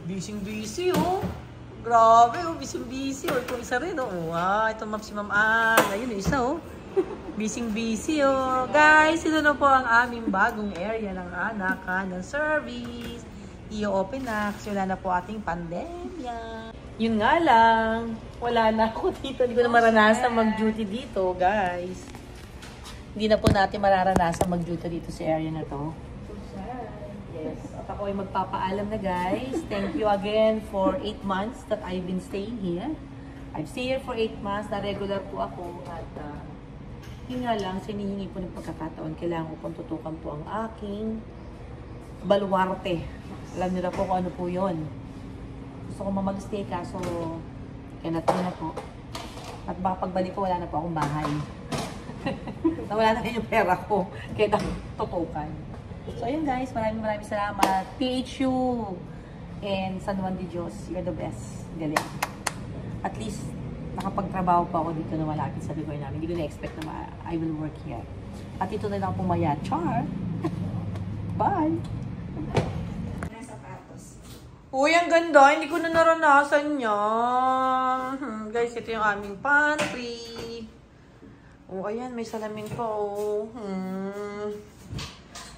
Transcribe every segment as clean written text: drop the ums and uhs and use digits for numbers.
Busy oh. Grabe oh, busy oh. Ito isa rin oh. Ito map si Ma'am Ann. Ayun isa oh. Busy oh. Guys, ito na po ang aming bagong area ng anak ng service. I-open na kasi wala na po ating pandemya. Yun nga lang, wala na ako dito. Hindi ko na maranasan mag-duty dito, guys. Hindi na po natin mararanasan mag-duty dito sa area na to. Yes. At ako ay magpapaalam na, guys. Thank you again for 8 months that I've been staying here. I've stayed here for 8 months. Na-regular po ako. At yun nga lang, sinihingi po ng pagkakataon. Kailangan ko pong tutukan po ang aking baluarte. Alam niyo na po kung ano po yun. Gusto ko mag-stay kaso kaya natin na po. At baka pagbalik ko, wala na po akong bahay. Nawala na rin yung pera ko. Kaya tutukan. So, ayun guys, maraming salamat. PHU and San Juan de Dios, you're the best. Galing. At least, nakapagtrabaho pa ako dito na malapit sa lugar namin. Hindi ko na-expect na I will work here. At ito na lang pumaya. Char! Bye! Uy, ang ganda. Hindi ko na naranasan yan. Guys, ito yung aming pantry. Oh, ayan. May salamin pa, oh.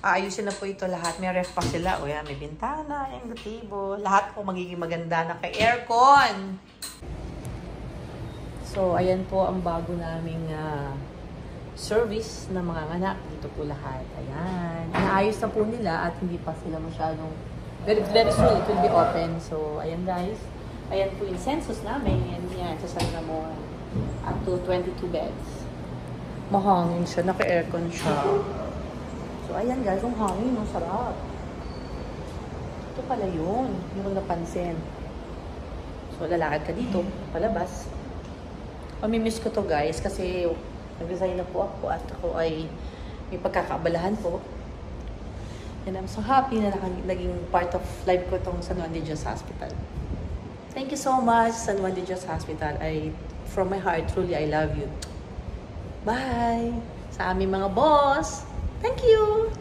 Aayusin na po ito lahat. May ref pa sila. O yan, may bintana, yung gatibo. Lahat po magiging maganda. Naka-aircon. So, ayan po ang bago naming service na mga anak. Dito po lahat. Ayan. Naayos na po nila at hindi pa sila masyadong very soon it will be open. So, ayan guys. Ayan po yung census namin. Yan, sa San Ramon. Up to 22 beds. Mahangin siya. Naka-aircon siya. So, ayan guys, ang hangin, ang sarap. Ito pala yun. Hindi ko napansin. So, lalakad ka dito, palabas. Mamimiss ko to guys kasi nag-resign na po ako at ako ay may pagkakaabalahan po. And I'm so happy na naging part of life ko itong San Juan de Dios Hospital. Thank you so much, San Juan de Dios Hospital. From my heart, truly, I love you. Bye! Sa aming mga boss! Thank you.